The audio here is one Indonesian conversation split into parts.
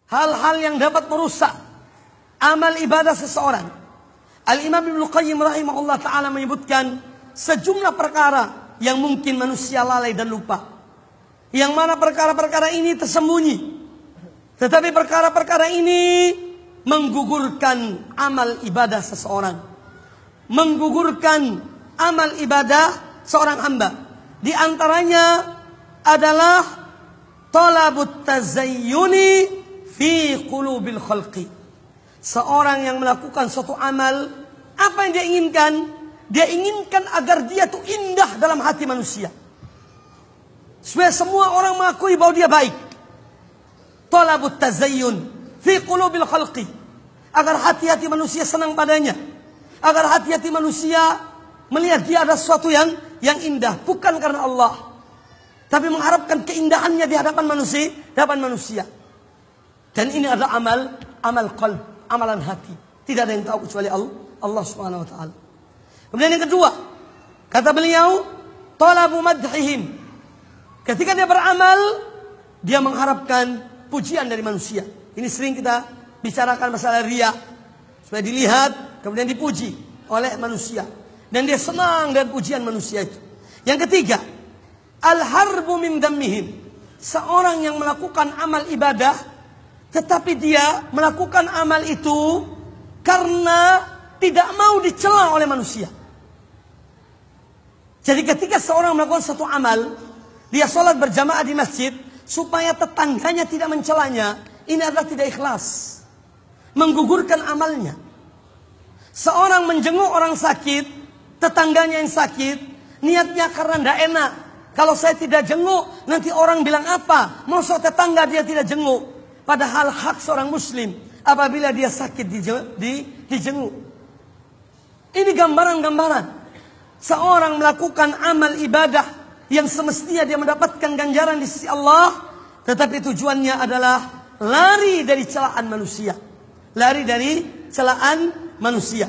hal-hal yang dapat merusak amal ibadah seseorang. Al-Imam Ibnu Qayyim rahimahullah ta'ala menyebutkan sejumlah perkara yang mungkin manusia lalai dan lupa. Yang mana perkara-perkara ini tersembunyi. Tetapi perkara-perkara ini menggugurkan amal ibadah seseorang. Menggugurkan amal ibadah seorang hamba. Di antaranya adalah talabut tazayyuni fi qulubil khalqi. Seorang yang melakukan suatu amal, apa yang dia inginkan? Dia inginkan agar dia tuh indah dalam hati manusia. Supaya semua orang mengakui bahwa dia baik. Talabut tazayyun fi qulubil khalqi. Agar hati-hati manusia senang padanya. Agar hati-hati manusia melihat dia ada sesuatu yang indah. Bukan karena Allah, tapi mengharapkan keindahannya di hadapan manusia. Dan ini adalah amal qalb, amalan hati. Tidak ada yang tahu kecuali Allah Subhanahu wa taala. Kemudian yang kedua, kata beliau, talabu madhihim. Ketika dia beramal, dia mengharapkan pujian dari manusia. Ini sering kita bicarakan masalah riya. Supaya dilihat, kemudian dipuji oleh manusia. Dan dia senang dengan pujian manusia itu. Yang ketiga, al-harbu min dammihim. Seorang yang melakukan amal ibadah, tetapi dia melakukan amal itu karena tidak mau dicela oleh manusia. Jadi ketika seorang melakukan satu amal, dia sholat berjamaah di masjid, supaya tetangganya tidak mencelanya, ini adalah tidak ikhlas. Menggugurkan amalnya. Seorang menjenguk orang sakit, tetangganya yang sakit, niatnya karena tidak enak. Kalau saya tidak jenguk, nanti orang bilang apa? Maksud tetangga dia tidak jenguk. Padahal hak seorang muslim apabila dia sakit dijenguk. Ini gambaran-gambaran. Seorang melakukan amal ibadah yang semestinya dia mendapatkan ganjaran di sisi Allah, tetapi tujuannya adalah lari dari celaan manusia. Lari dari celaan manusia.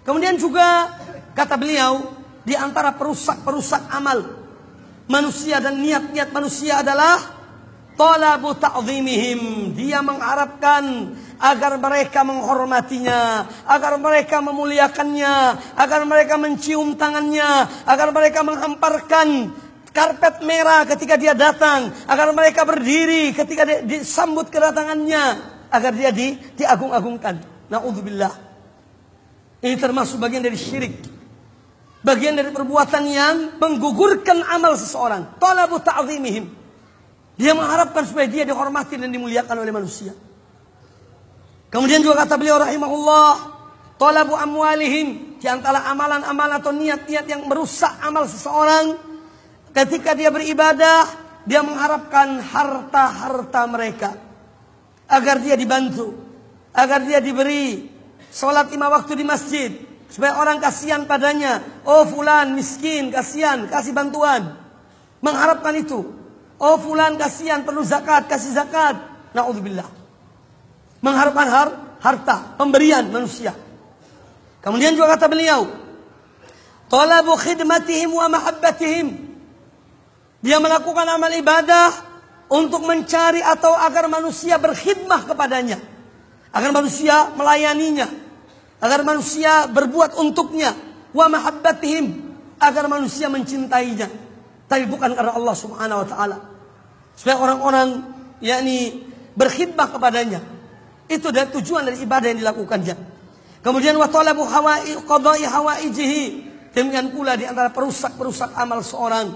Kemudian juga kata beliau, di antara perusak amal manusia dan niat-niat manusia adalah talabu ta'zimihim. Dia mengharapkan agar mereka menghormatinya, agar mereka memuliakannya, agar mereka mencium tangannya, agar mereka menghamparkan karpet merah ketika dia datang, agar mereka berdiri ketika dia disambut kedatangannya, agar dia diagung-agungkan. Na'udzubillah. Ini termasuk bagian dari syirik. Bagian dari perbuatan yang menggugurkan amal seseorang. Talabu ta'zimihim. Dia mengharapkan supaya dia dihormati dan dimuliakan oleh manusia. Kemudian juga kata beliau rahimahullah, talabu amwalihim. Di antara amalan-amalan atau niat-niat yang merusak amal seseorang, ketika dia beribadah, dia mengharapkan harta-harta mereka. Agar dia dibantu, agar dia diberi sholat 5 waktu di masjid, supaya orang kasihan padanya. Oh fulan miskin, kasihan, kasih bantuan. Mengharapkan itu. Oh fulan kasihan, perlu zakat, kasih zakat. Na'udzubillah. Mengharapkan harta, pemberian manusia. Kemudian juga kata beliau, talabu khidmatihim wa mahabbatihim. Dia melakukan amal ibadah untuk mencari atau agar manusia berkhidmah kepadanya, agar manusia melayaninya, agar manusia berbuat untuknya, wa mahabbatihim, agar manusia mencintainya, tapi bukan karena Allah Subhanahu wa taala. Supaya orang-orang yakni berkhidmah kepadanya. Itu adalah tujuan dari ibadah yang dilakukannya. Kemudian wa talabu qada'i hawaijihi. Demikian pula di antara perusak amal seorang.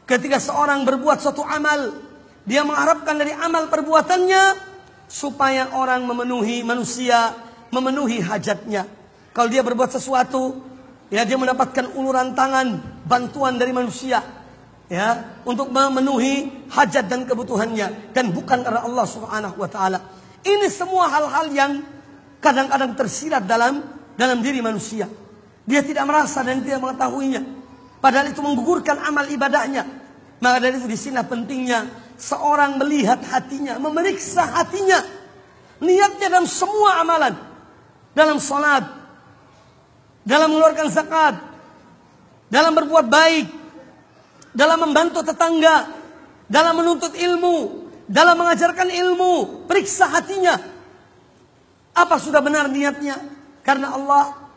Ketika seorang berbuat suatu amal, dia mengharapkan dari amal perbuatannya supaya orang manusia memenuhi hajatnya. Kalau dia berbuat sesuatu, ya dia mendapatkan uluran tangan, bantuan dari manusia, ya, untuk memenuhi hajat dan kebutuhannya, dan bukan karena Allah Subhanahu wa taala. Ini semua hal-hal yang kadang-kadang tersirat dalam diri manusia. Dia tidak merasa dan tidak mengetahuinya. Padahal itu menggugurkan amal ibadahnya. Maka dari itu di sini pentingnya seorang melihat hatinya, memeriksa hatinya, niatnya dalam semua amalan, dalam salat, dalam mengeluarkan zakat, dalam berbuat baik, dalam membantu tetangga, dalam menuntut ilmu, dalam mengajarkan ilmu, periksa hatinya. Apa sudah benar niatnya? Karena Allah